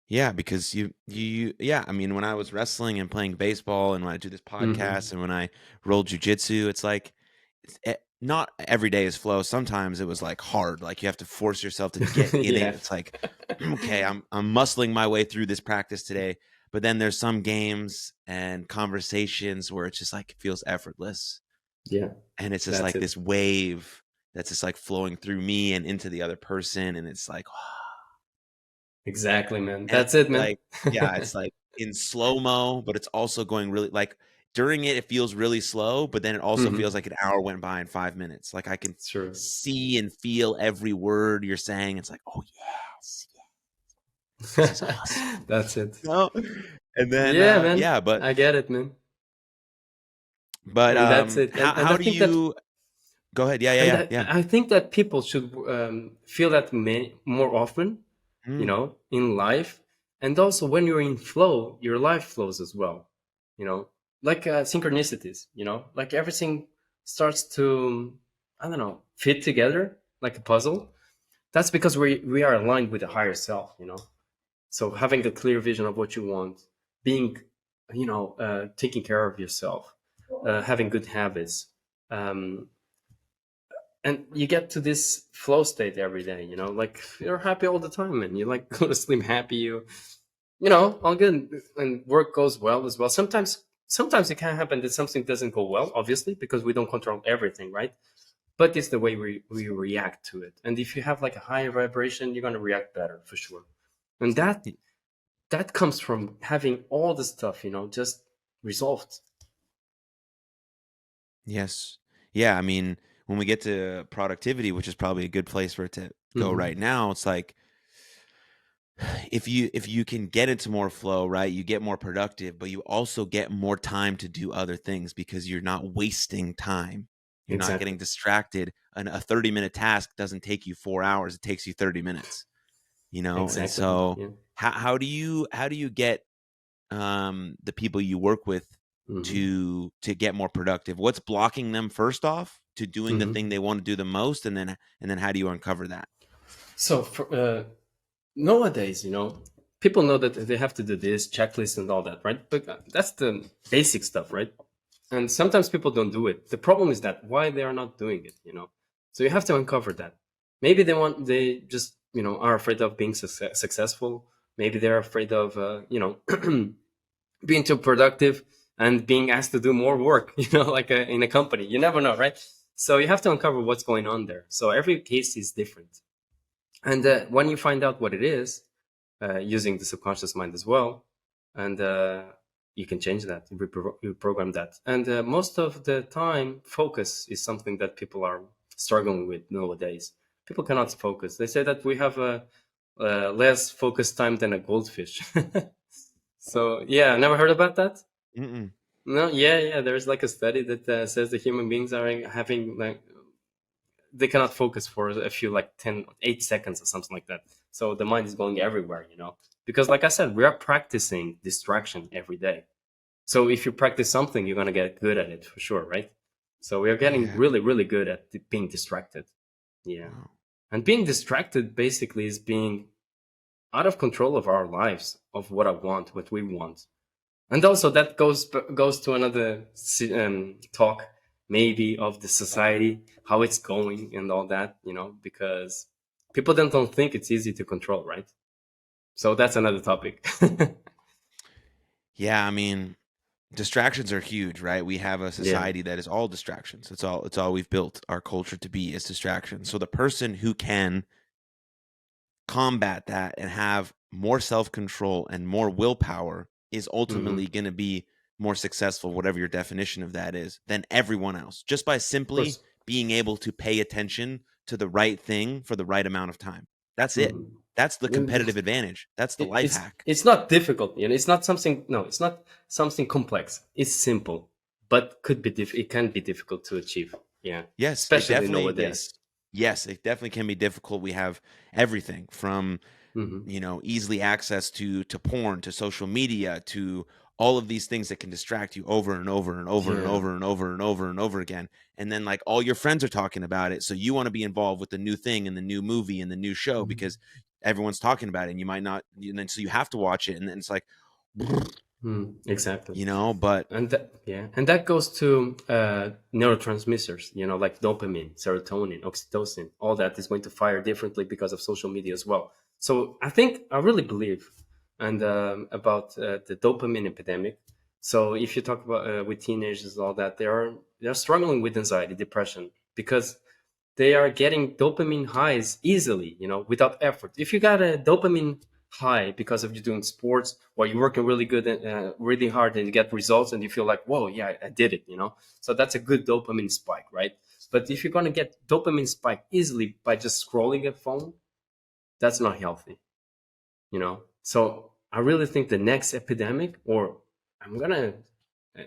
Yeah, because yeah, I mean, when I was wrestling and playing baseball and when I do this podcast
hmm
and when I roll jujitsu, it's like not every day is flow. Sometimes it was like hard, like you have to force yourself to get in it.
yeah.
It's like, okay, I'm muscling my way through this practice today. But then there's some games and conversations where it's just like it feels effortless.
Yeah,
and it's just
that's
like
it.
this wave that's just like flowing through me and into the other person, and it's like,
Exactly, man.
and
That's it, man.
like, yeah, it's like in slow mo, but it's also going really like during it, it feels really slow, but then it also
Hmm.
feels like an hour went by in 5 minutes. Like I can
Sure.
see and feel every word you're saying. It's like, oh yes, this is awesome.
That's it.
No, and then
Yeah, man.
yeah,
I get it, man.
but
And that's it. And
how
I
do
think that
you go ahead? Yeah, yeah,
and
yeah,
I,
yeah.
I think that people should feel that more often,
Mm,
in life. And also when you're in flow, your life flows as well, you know, like synchronicities, like everything starts to, I don't know, fit together like a puzzle. That's because we are aligned with the higher self, So having a clear vision of what you want, being, taking care of yourself, having good habits, um, and you get to this flow state every day, like you're happy all the time, and you like go to sleep happy, all good, and work goes well as well. Sometimes it can happen that something doesn't go well, obviously, because we don't control everything, right? But it's the way we react to it. And if you have like a high vibration, you're going to react better for sure. And that comes from having all the stuff, just resolved.
yes. Yeah, I mean, when we get to productivity, which is probably a good place for it to go
Hmm.
right now, it's like if you can get into more flow, right, you get more productive, but you also get more time to do other things because you're not wasting time. You're not
Exactly.
getting distracted. A 30-minute task doesn't take you 4 hours. It takes you 30 minutes, And
Exactly.
so
Yeah.
how do you get the people you work with
Hmm.
to get more productive? What's blocking them first off to doing the thing
Hmm.
they want to do the most, and then how do you uncover that?
So nowadays, people know that they have to do this checklist and all that, right? But that's the basic stuff, right? And sometimes people don't do it. The problem is that why they are not doing it, So you have to uncover that. Maybe they just, are afraid of being successful. Maybe they're afraid of, being too productive and being asked to do more work, like in a company. You never know, right? So you have to uncover what's going on there. So every case is different. And when you find out what it is, using the subconscious mind as well, and you can change that, reprogram that. And most of the time, focus is something that people are struggling with nowadays. People cannot focus. They say that we have a less focus time than a goldfish. So yeah, never heard about that.
Mm-mm.
No, yeah, yeah. There's like a study that says that human beings are having like they cannot focus for a few like 8 seconds or something like that. So the mind is going everywhere, because like I said, we are practicing distraction every day. So if you practice something, you're gonna get good at it for sure, right? So we are getting
Yeah.
really, really good at being distracted. Yeah,
Wow.
and being distracted basically is being out of control of our lives, of what I want, what we want. And also that goes to another talk, maybe, of the society, how it's going and all that, because people don't think it's easy to control, right? So that's another topic.
Yeah, I mean, distractions are huge, right? We have a
Yeah.
society that is all distractions. It's all we've built our culture to be is distractions. So the person who can combat that and have more self-control and more willpower is
Hmm.
ultimately going to be more successful, whatever your definition of that is, than everyone else, just by
Of
simply
course.
being able to pay attention to the right thing for the right amount of time. That's it.
Hmm.
That's the competitive advantage. That's the life
It's
hack.
it's not difficult, it's not something. No, it's not something complex. It's simple, but it can be difficult to achieve. Yeah,
Yes, it
especially
definitely
nowadays.
yes. Yes, it definitely can be difficult. We have everything from,
Hmm.
easily access to porn, to social media, to all of these things that can distract you over and over and over and
Yeah.
over and over and over and over again. And then like all your friends are talking about it, so you want to be involved with the new thing and the new movie and the new show
Mhm.
because everyone's talking about it and you might not, and then so you have to watch it and then it's like,
Exactly.
but
And that goes to neurotransmitters, like dopamine, serotonin, oxytocin. All that is going to fire differently because of social media as well. So I really believe and about the dopamine epidemic. So if you talk about with teenagers, all that, they're struggling with anxiety, depression, because they are getting dopamine highs easily, without effort. If you got a dopamine high because of you doing sports or you're working really good and really hard and you get results and you feel like, whoa, yeah, I did it, So that's a good dopamine spike, right? But if you're going to get dopamine spike easily by just scrolling a phone, that's not healthy, So I really think the next epidemic, or I'm going to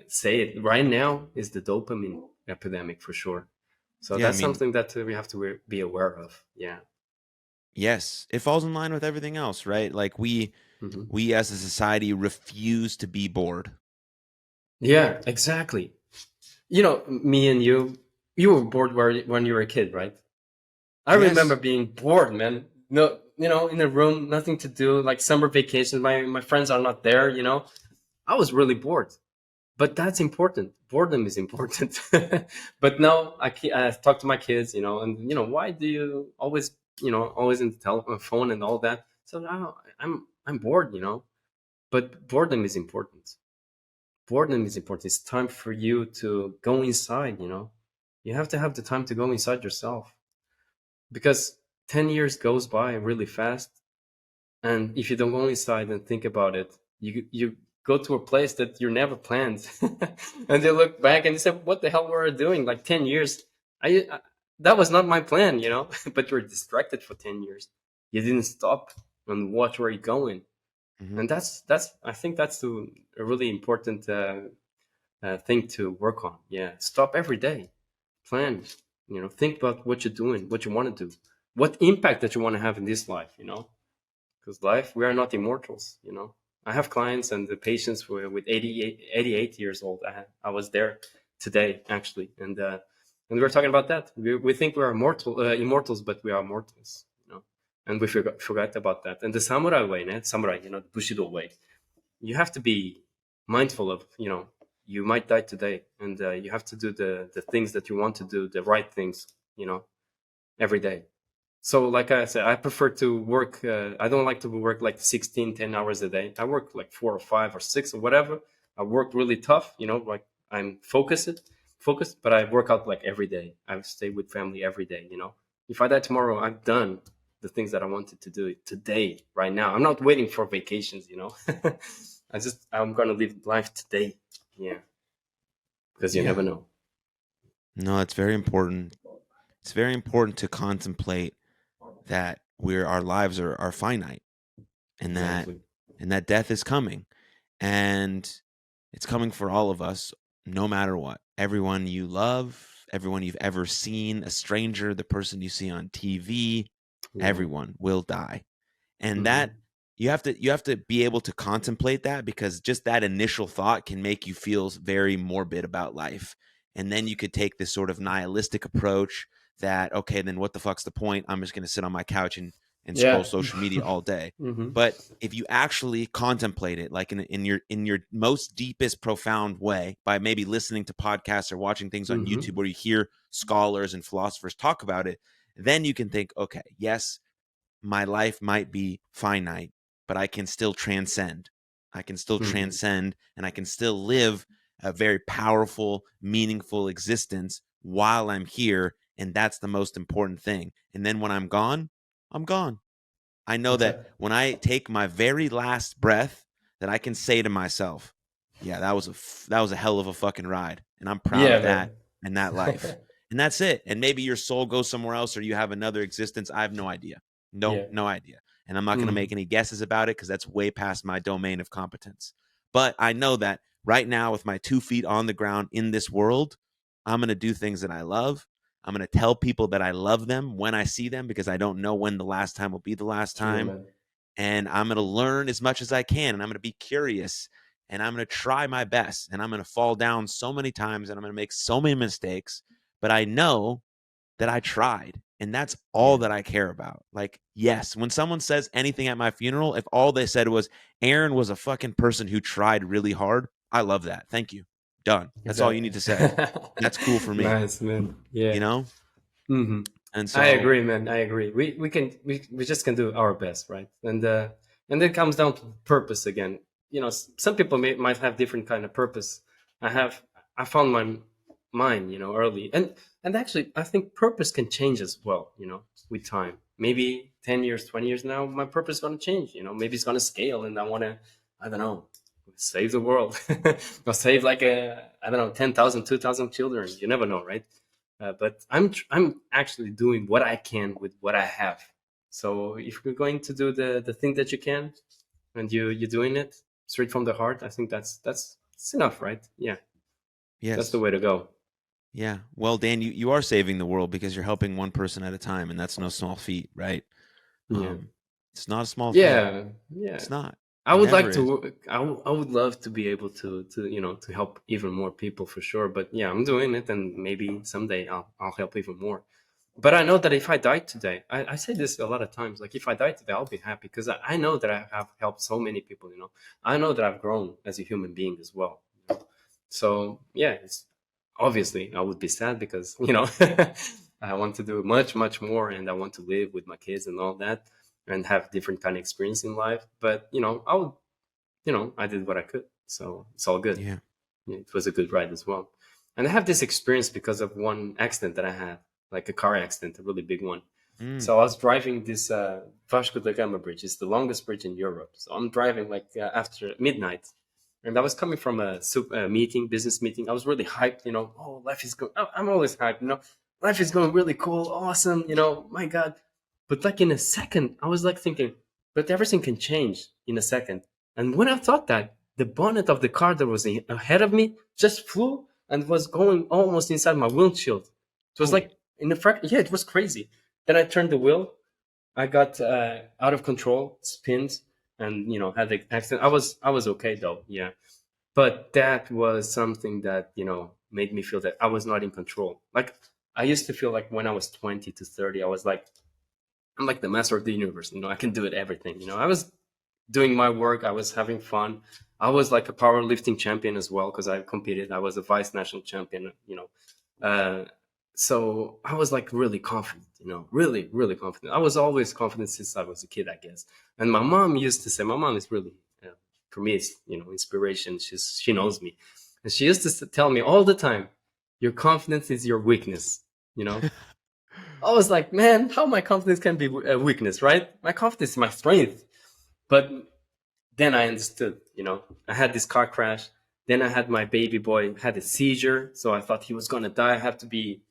say it right now, is the dopamine epidemic for sure. So
Yeah, I
that's
mean,
something that we have to be aware of. Yeah.
yes, it falls in line with everything else, right? Like
Hmm.
we as a society refuse to be bored.
Yeah, exactly. Me and you were bored when you were a kid, right? I remember
Yes.
being bored, man. No, in a room, nothing to do, like summer vacations. My friends are not there. I was really bored. But that's important. Boredom is important. But now I talk to my kids, and why do you always in the telephone and all that? So now I'm bored, But boredom is important. Boredom is important. It's time for you to go inside. You have to have the time to go inside yourself, because 10 years goes by really fast, and if you don't go inside and think about it, you go to a place that you never planned, and you look back and you say, "What the hell were I doing? Like 10 years? I that was not my plan, But you're distracted for 10 years. You didn't stop and watch where you're going,
Hmm.
and that's I think that's a really important thing to work on. Yeah, stop every day, plan. Think about what you're doing, what you want to do, what impact that you want to have in this life. Because life, we are not immortals. I have clients and the patients with 88 years old. I was there today actually, and we were talking about that. We think we are immortals, but we are mortals. And we forgot about that. And the samurai way, the bushido way, you have to be mindful of, you might die today, and you have to do the things that you want to do, the right things, every day. So, like I said, I prefer to work. I don't like to work like 16, 10 hours a day. I work like 4 or 5 or 6 or whatever. I work really tough, like I'm focused, but I work out like every day. I stay with family every day. If I die tomorrow, I've done the things that I wanted to do today, right now. I'm not waiting for vacations. I'm going to live life today. Yeah. Because you
Yeah.
never know.
No, it's very important. It's very important to contemplate that our lives are finite, and that
Exactly.
death is coming, and it's coming for all of us, no matter what. Everyone you love, everyone you've ever seen, a stranger, the person you see on TV,
Yeah.
everyone will die. And that,
Hmm.
you have to be able to contemplate that, because just that initial thought can make you feel very morbid about life. And then you could take this sort of nihilistic approach that, okay, then what the fuck's the point? I'm just going to sit on my couch and scroll
Yeah.
social media all day.
Hmm.
But if you actually contemplate it, like in your most deepest profound way, by maybe listening to podcasts or watching things on
Hmm.
YouTube where you hear scholars and philosophers talk about it, then you can think, okay, yes, my life might be finite, but I can still transcend. I can still
Hmm.
transcend, and I can still live a very powerful, meaningful existence while I'm here. And that's the most important thing. And then when I'm gone, I'm gone. I know that
Exactly.
when I take my very last breath, that I can say to myself, yeah, that was a hell of a fucking ride. And I'm proud
Yeah,
of that
man.
and that life. And that's it. And maybe your soul goes somewhere else, or you have another existence. I have no idea.
Yeah.
No idea. And I'm not going to
Hmm.
make any guesses about it, because that's way past my domain of competence. But I know that right now, with my 2 feet on the ground in this world, I'm going to do things that I love. I'm going to tell people that I love them when I see them, because I don't know when the last time will be the last
True,
time.
man.
And I'm going to learn as much as I can, and I'm going to be curious, and I'm going to try my best, and I'm going to fall down so many times, and I'm going to make so many mistakes. But I know that I tried. And that's all
Yeah.
that I care about. Like, yes, when someone says anything at my funeral, if all they said was, Aaron was a fucking person who tried really hard, I love that. Thank you. Done. That's all you
Exactly.
need to say. That's cool for me,
Nice, man. Yeah.
you know?
Hmm.
And
I
so,
agree, man. I agree. We just can do our best, right? And it comes down to purpose again. some people might have different kind of purpose. I found mine, early. And actually, I think purpose can change as well, with time. Maybe 10 years, 20 years now, my purpose is going to change, maybe it's going to scale and I want to, I don't know, save the world or save like I don't know, 10,000, 2,000 children. You never know, right? But I'm actually doing what I can with what I have. So if you're going to do the thing that you can, and you're doing it straight from the heart, I think that's enough, right? Yeah, that's the
Yes.
way to go.
Yeah. Well, Dan, you are saving the world because you're helping one person at a time, and that's no small feat, right?
Yeah,
It's not a small thing.
yeah, yeah.
It's not.
I
It
would
never
like
is.
to. I would love to be able to help even more people for sure. But yeah, I'm doing it, and maybe someday I'll help even more. But I know that if I die today, I say this a lot of times. Like if I die today, I'll be happy because I know that I have helped so many people. I know that I've grown as a human being as well. So yeah, it's obviously I would be sad because I want to do much much more, and I want to live with my kids and all that, and have different kind of experience in life. But I would, I did what I could, so it's all good.
Yeah.
It was a good ride as well. And I have this experience because of one accident that I had, like a car accident, a really big one.
Mm.
So I was driving this Vasco da Gama bridge. It's the longest bridge in Europe. So I'm driving like after midnight, and I was coming from a meeting, business meeting. I was really hyped. Oh, life is going. I'm always hyped. Life is going really cool, awesome. My God. But like in a second, I was like thinking, but everything can change in a second. And when I thought that, the bonnet of the car that was ahead of me just flew and was going almost inside my windshield. It was
Oh.
like yeah, it was crazy. Then I turned the wheel. I got out of control, spinned, and had the accident. I was okay though, yeah. But that was something that made me feel that I was not in control. Like I used to feel like when I was 20 to 30, I was like I'm like the master of the universe. I can do it everything. I was doing my work. I was having fun. I was like a powerlifting champion as well because I competed. I was a vice national champion. So I was like really confident. Really, really confident. I was always confident since I was a kid, I guess. And my mom used to say, my mom is really, for me, it's inspiration. She knows me, and she used to tell me all the time, "Your confidence is your weakness." I was like, man, how my confidence can be a weakness, right? My confidence is my strength. But then I understood, I had this car crash. Then I had my baby boy had a seizure. So I thought he was going to die. I have to be,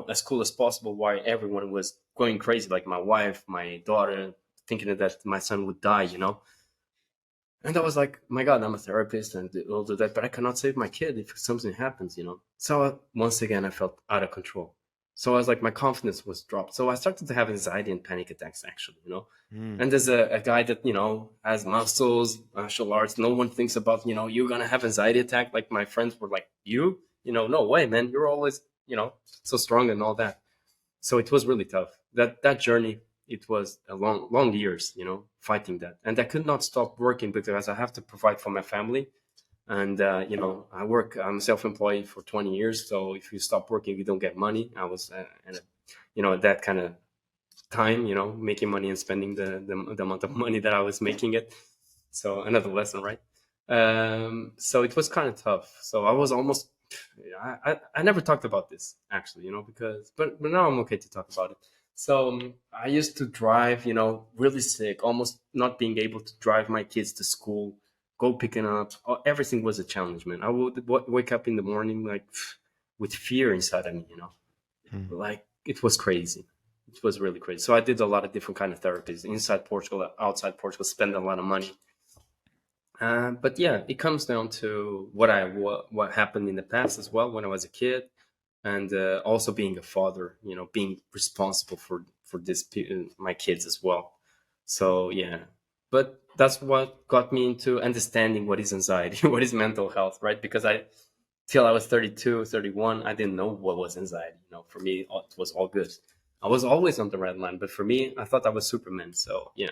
as cool as possible while everyone was going crazy, like my wife, my daughter, thinking that my son would die. And I was like, my God, I'm a therapist and all of that, but I cannot save my kid if something happens. So once again, I felt out of control. So I was like, my confidence was dropped. So I started to have anxiety and panic attacks, actually.
Mm.
And there's a guy that, has muscles, martial arts. No one thinks about, you're going to have anxiety attack. Like my friends were like, no way, man. You're always, so strong and all that. So it was really tough. That journey, it was a long years, fighting that. And I could not stop working because I have to provide for my family. And I'm self-employed for 20 years. So if you stop working, you don't get money. I was at that kind of time, making money and spending the amount of money that I was making it. So another lesson, right? So it was kind of tough. So I was almost, I never talked about this actually, but now I'm okay to talk about it. So I used to drive, really sick, almost not being able to drive my kids to school, go picking up. Everything was a challenge, man. I would wake up in the morning like with fear inside of me,
Mm.
like it was crazy. It was really crazy. So I did a lot of different kind of therapies inside Portugal, outside Portugal, spend a lot of money. But yeah, it comes down to what happened in the past as well when I was a kid, and also being a father. Being responsible for my kids as well. So yeah, but that's what got me into understanding what is anxiety, what is mental health, right? Because till I was 32, 31, I didn't know what was anxiety. For me, it was all good. I was always on the red line, but for me, I thought I was Superman. So yeah.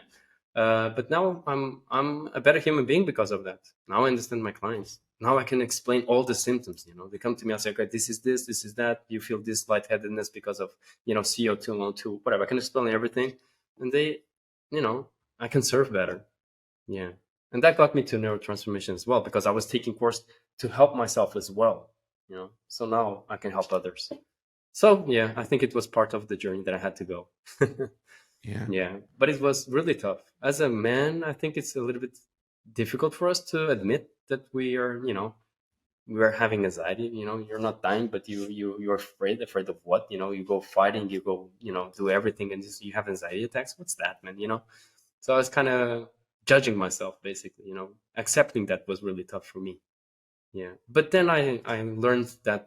But now I'm a better human being because of that. Now I understand my clients. Now I can explain all the symptoms. They come to me. I say, okay, this is that. You feel this lightheadedness because of CO2, O2, whatever. I can explain everything, and I can serve better. Yeah, And that got me to neurotransformation as well, because I was taking course to help myself as well, so now I can help others. So yeah, I think it was part of the journey that I had to go.
Yeah.
Yeah, but it was really tough. As a man, I think it's a little bit difficult for us to admit that we are having anxiety. You're not dying, but you're afraid of what? You go fighting, you go, do everything, and just you have anxiety attacks. What's that, man? So I was kind of judging myself, basically. Accepting that was really tough for me. Yeah, but then I learned that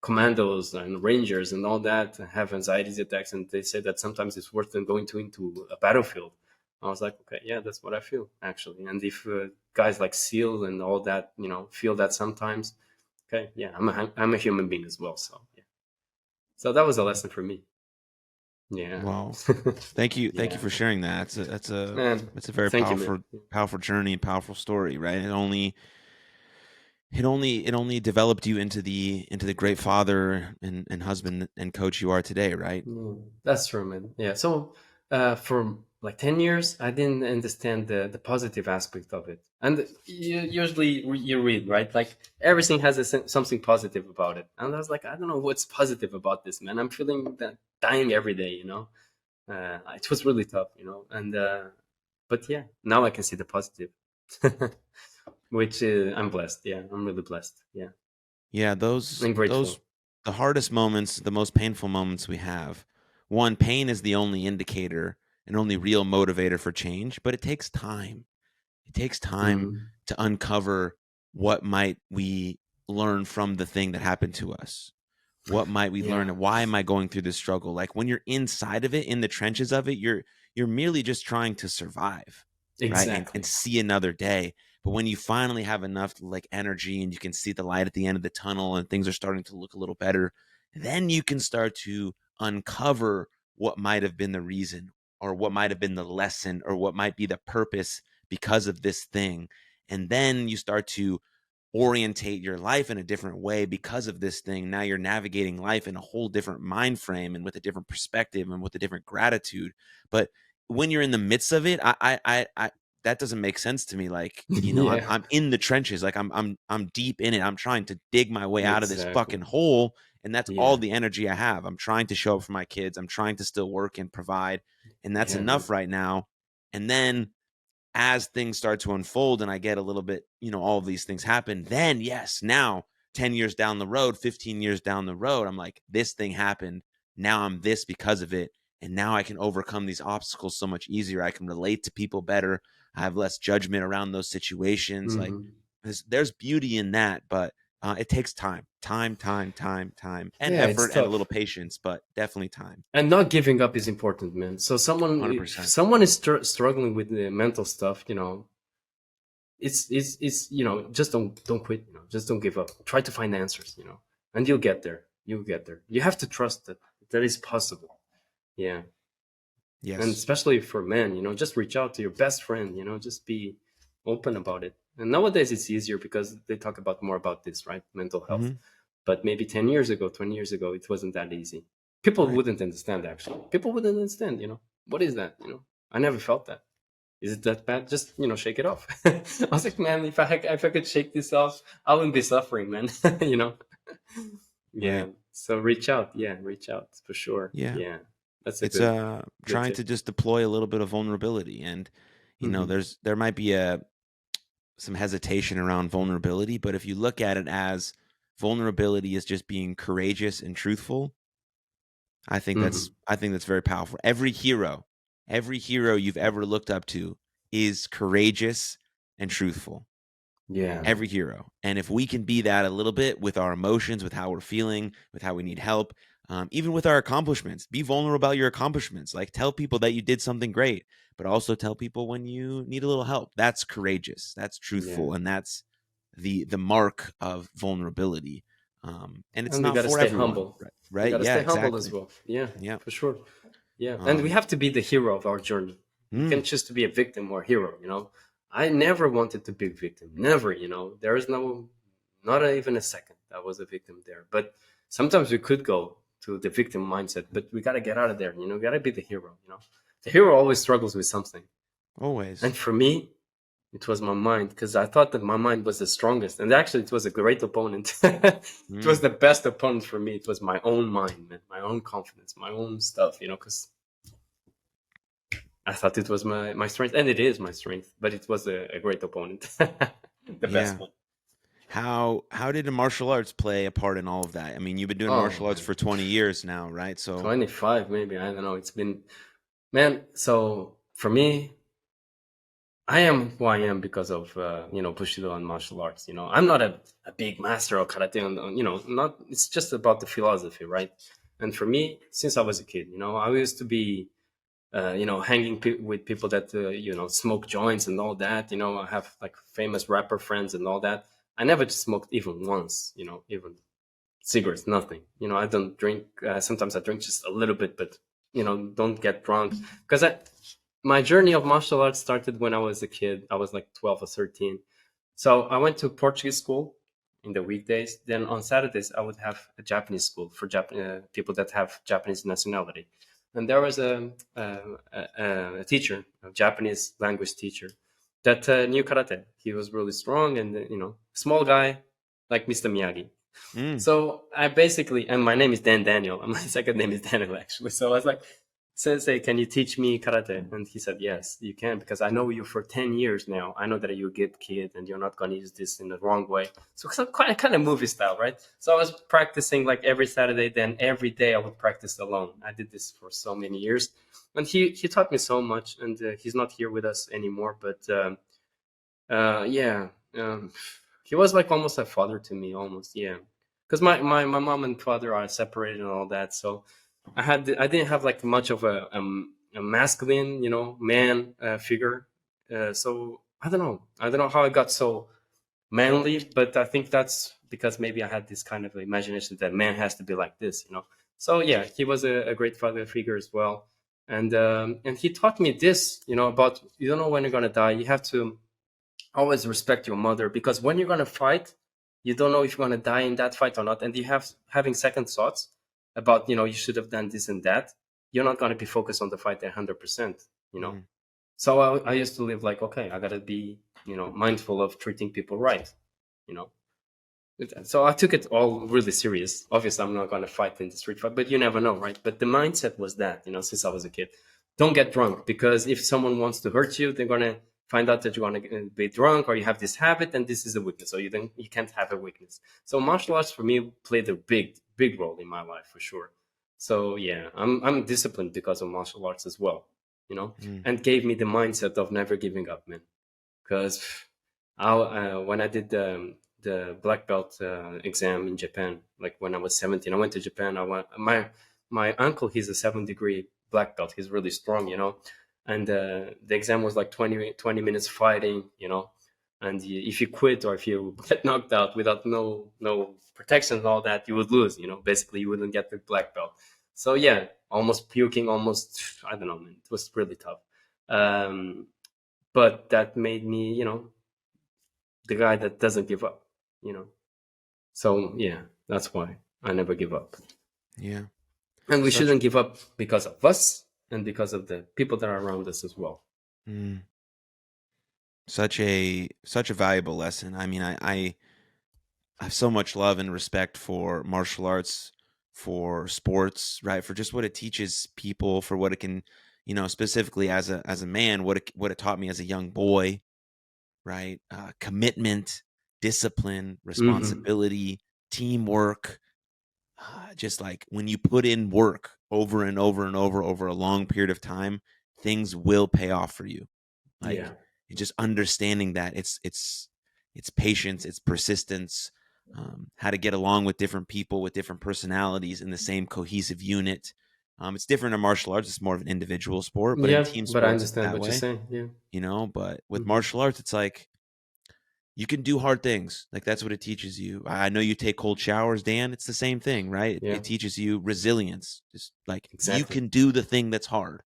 commandos and rangers and all that have anxiety attacks, and they say that sometimes it's worse than going into a battlefield. I was like, okay, yeah, that's what I feel actually. And if guys like SEAL and all that, feel that sometimes, okay, yeah, I'm a human being as well. So yeah, so that was a lesson for me. Yeah.
Well, thank you
Yeah,
for sharing that.
man.
It's a very
Thank you, man.
powerful journey and powerful story, right? It only developed you into the great father and husband and coach you are today, right?
That's true, man. Yeah. So, for like 10 years, I didn't understand the positive aspect of it. And usually you read, right? Like everything has something positive about it. And I was like, I don't know what's positive about this, man. I'm feeling that dying every day, it was really tough, and, but yeah, now I can see the positive, which I'm blessed. Yeah. I'm really blessed. Yeah.
Yeah,
And
those
grateful.
the hardest moments, the most painful moments we have. One, pain is the only indicator and only real motivator for change, but it takes time. It takes time
Mm.
to uncover what might we learn from the thing that happened to us. What might we learn,
Yeah.
and why am I going through this struggle? Like when you're inside of it, in the trenches of it, you're merely just trying to survive, right? And
Exactly.
see another day. But when you finally have enough like energy and you can see the light at the end of the tunnel and things are starting to look a little better, then you can start to uncover what might have been the reason, or what might have been the lesson, or what might be the purpose because of this thing. And then you start to orientate your life in a different way because of this thing. Now you're navigating life in a whole different mind frame and with a different perspective and with a different gratitude. But when you're in the midst of it, I that doesn't make sense to me. Like,
Yeah.
I'm in the trenches. Like I'm deep in it. I'm trying to dig my way out of this
Exactly.
fucking hole. And that's all
Yeah.
the energy I have. I'm trying to show up for my kids. I'm trying to still work and provide. And that's
Yeah, man.
enough right now. And then as things start to unfold and I get a little bit, all of these things happen, then yes, now 10 years down the road, 15 years down the road, I'm like, this thing happened. Now I'm this because of it. And now I can overcome these obstacles so much easier. I can relate to people better. I have less judgment around those situations. Like
Hmm.
there's beauty in that, but it takes time, and
Yeah, it's
effort and a little
tough.
patience, but definitely time.
And not giving up is important, man. So if
100%.
someone is struggling with the mental stuff, it's just don't quit. Just don't give up. Try to find answers. And you'll get there. You'll get there. You have to trust that is possible. Yeah. And
Yes.
especially for men, just reach out to your best friend. Just be open about it. And nowadays it's easier because they talk about more about this, right? Mental health.
Hmm.
But maybe 10 years ago, 20 years ago, it wasn't that easy. People
Right.
wouldn't understand, actually. People wouldn't understand. What is that? I never felt that. Is it that bad? Just, shake it off. I was like, man, if I could shake this off, I wouldn't be suffering, man. you know? Yeah.
Right.
So reach out. Yeah, reach out for sure.
Yeah.
Yeah. That's a
It's
good
trying
tip.
to just deploy a little bit of vulnerability, and
Hmm.
there might be some hesitation around vulnerability, but if you look at it as vulnerability is just being courageous and truthful,
Hmm.
I think that's very powerful. Every hero you've ever looked up to is courageous and truthful.
Yeah,
Every
man.
hero. And if we can be that a little bit with our emotions, with how we're feeling, with how we need help, even with our accomplishments, be vulnerable about your accomplishments. Like tell people that you did something great, but also tell people when you need a little help. That's courageous. That's
Yeah.
truthful, and that's the mark of vulnerability. And it's
And we
not
got to
for
stay
everyone,
humble.
right?
We
Right?
got to
Yeah,
stay humble as
exactly.
well. Yeah,
Yeah.
for sure. Yeah. And we
Um,
have to be the hero of our journey. We
mm,
can't choose to be a victim or hero. I never wanted to be a victim. Never, There is not even a second I was a victim there. But sometimes we could go to the victim mindset, but we got to get out of there. Got to be the hero. The hero always struggles with something.
always.
And for me, It was my mind, because I thought that my mind was the strongest, and actually, it was a great opponent. It was
Mm.
the best opponent for me. It was my own mind, man, my own confidence, my own stuff. Because I thought it was my strength, and it is my strength. But it was a great opponent, the best
Yeah.
one.
How did the martial arts play a part in all of that? I mean, you've been doing
Oh
martial arts
man,
for 20 years now, right? So,
25 maybe. I don't know. It's been, man. So for me, I am who I am because of Bushido and martial arts. I'm not a big master of karate, and not. It's just about the philosophy, right? And for me, since I was a kid, I used to be, hanging with people that smoke joints and all that. I have like famous rapper friends and all that. I never smoked even once. Even cigarettes, nothing. I don't drink. Sometimes I drink just a little bit, but don't get drunk, because my journey of martial arts started when I was a kid. I was like 12 or 13. So I went to Portuguese school in the weekdays. Then on Saturdays, I would have a Japanese school for people that have Japanese nationality. And there was a teacher, a Japanese language teacher, that knew karate. He was really strong and, small guy, like Mr. Miyagi.
mm,
So I basically, and my name is Dan Daniel, and my second name is Daniel actually. So I was like, Sensei, can you teach me karate? And he said, yes, you can, because I know you for 10 years now. I know that you're a good kid and you're not going to use this in the wrong way. So kind of movie style, right? So I was practicing like every Saturday. Then every day I would practice alone. I did this for so many years. And he taught me so much. And he's not here with us anymore. But yeah, he was like almost a father to me, almost, yeah. Because my mom and father are separated and all that. So I didn't have like much of a masculine, man figure. So I don't know how I got so manly, but I think that's because maybe I had this kind of imagination that man has to be like this. So yeah, he was a great father figure as well, and he taught me this, about you don't know when you're gonna die. You have to always respect your mother, because when you're gonna fight, you don't know if you're gonna die in that fight or not, and you have having second thoughts about you should have done this and that. You're not gonna be focused on the fight 100%. You know.
mm.
So I used to live like, okay, I gotta be mindful of treating people right. You know. So I took it all really serious. Obviously, I'm not gonna fight in the street fight, but you never know, right? But the mindset was that, since I was a kid, don't get drunk, because if someone wants to hurt you, they're gonna find out that you're gonna be drunk or you have this habit, and this is a weakness. So you can't have a weakness. So martial arts for me played a big role in my life for sure. So yeah, I'm disciplined because of martial arts as well,
Mm.
and gave me the mindset of never giving up, man. Because when I did the black belt exam in Japan, like when I was 17, I went to Japan. My uncle, he's a 7th degree black belt. He's really strong, and the exam was like 20 minutes fighting, and if you quit or if you get knocked out without no protection and all that, you would lose, basically you wouldn't get the black belt. So yeah, almost puking, almost, I don't know, man, it was really tough. But that made me, the guy that doesn't give up, you know. So yeah, that's why I never give up.
Yeah.
And we
Such
shouldn't give up because of us and because of the people that are around us as well.
mm, such a valuable lesson. I mean, I have so much love and respect for martial arts, for sports, right? For just what it teaches people, for what it can, specifically as a man, what it taught me as a young boy, right? Commitment, discipline,
Hmm.
responsibility, teamwork. Just like when you put in work over and over and over a long period of time, things will pay off for you. Like
Yeah.
just understanding that it's patience, it's persistence, how to get along with different people with different personalities in the same cohesive unit. It's different in martial arts; it's more of an individual sport, but in
Yeah,
team
but I
sports, it's
understand
that
what you're
way.
saying. Yeah.
But with
Hmm.
martial arts, it's like you can do hard things. Like that's what it teaches you. I know you take cold showers, Dan. It's the same thing, right? It,
Yeah,
it teaches you resilience. Just like you
exactly.
can do the thing that's hard.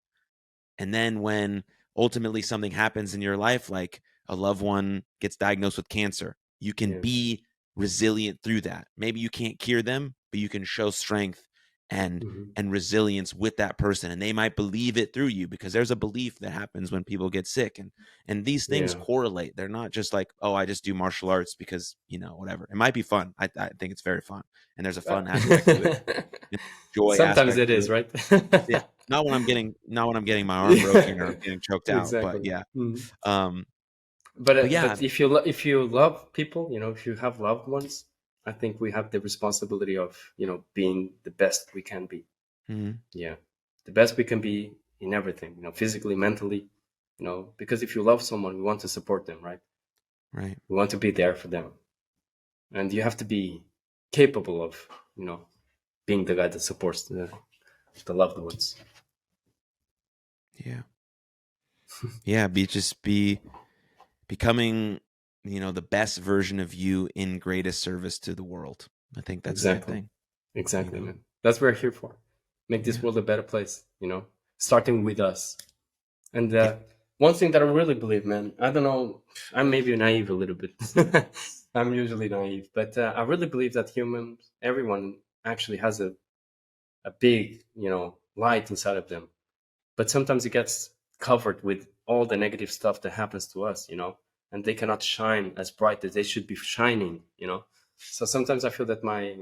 And then when ultimately something happens in your life, like a loved one gets diagnosed with cancer, you can
Yeah.
be resilient through that. Maybe you can't cure them, but you can show strength and
Mhm.
and resilience with that person, and they might believe it through you, because there's a belief that happens when people get sick, and these things
Yeah.
correlate. They're not just like, oh, I just do martial arts because, whatever. It might be fun. I think it's very fun, and there's a fun aspect to it, and joy
Sometimes
aspect
it
to
is,
it.
right?
Yeah, not when I'm getting my arm broken or I'm getting choked out, but
Exactly.
yeah.
Mhm.
um
But
but yeah.
if you love people, if you have loved ones, I think we have the responsibility of being the best we can be.
Mhm.
Yeah, the best we can be in everything. Physically, mentally. Because if you love someone, we want to support them, right?
Right.
We want to be there for them, and you have to be capable of being the guy that supports the loved ones.
Yeah. Yeah, be becoming, the best version of you in greatest service to the world. I think that's a big
Exactly.
thing,
Exactly, man. That's what we're here for. Make this
Yeah.
world a better place, starting with us. And
Yeah.
one thing that I really believe, man, I don't know, I'm maybe naive a little bit. I'm usually naive, but I really believe that humans, everyone actually has a big, light inside of them. But sometimes it gets covered with all the negative stuff that happens to us, and they cannot shine as bright as they should be shining. So sometimes I feel that my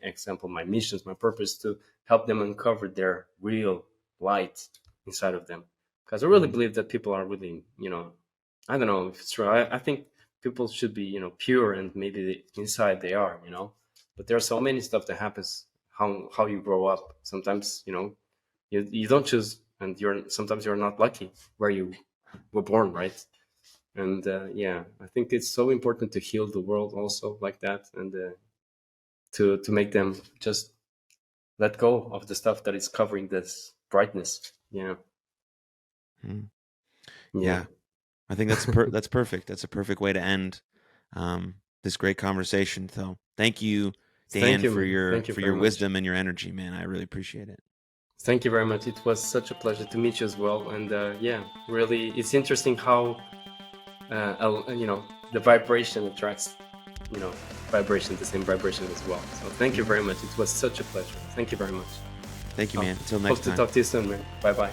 example, my missions, my purpose is to help them uncover their real light inside of them. Because I really
Mhm.
believe that people are really, I don't know if it's true. I think people should be, pure, and maybe inside they are. But there's so many stuff that happens how you grow up. Sometimes, you don't choose, and sometimes you're not lucky where you were born, right? And yeah, I think it's so important to heal the world also like that, and to make them just let go of the stuff that is covering this brightness.
Mhm.
Yeah.
Yeah, I think that's perfect. That's a perfect way to end this great conversation. So thank you,
Thank
Dan,
you,
for
man.
your
Thank you
for
very
your
much.
wisdom and your energy, man. I really appreciate it.
Thank you very much. It was such a pleasure to meet you as well. And yeah, really, it's interesting how the vibration attracts you know vibration, the same vibration as well. So thank you
Mhm.
very much. It was such a pleasure. Thank you very much.
Thank you,
Oh,
man. Until
hope
next
to
time.
talk to you soon, man. Bye bye.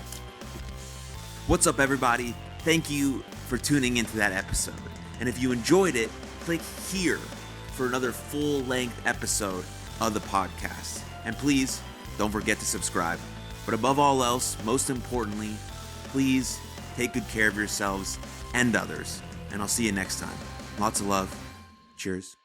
What's up, everybody? Thank you for tuning into that episode. And if you enjoyed it, click here for another full-length episode of the podcast. And please don't forget to subscribe. But above all else, most importantly, please take good care of yourselves and others. And I'll see you next time. Lots of love. Cheers.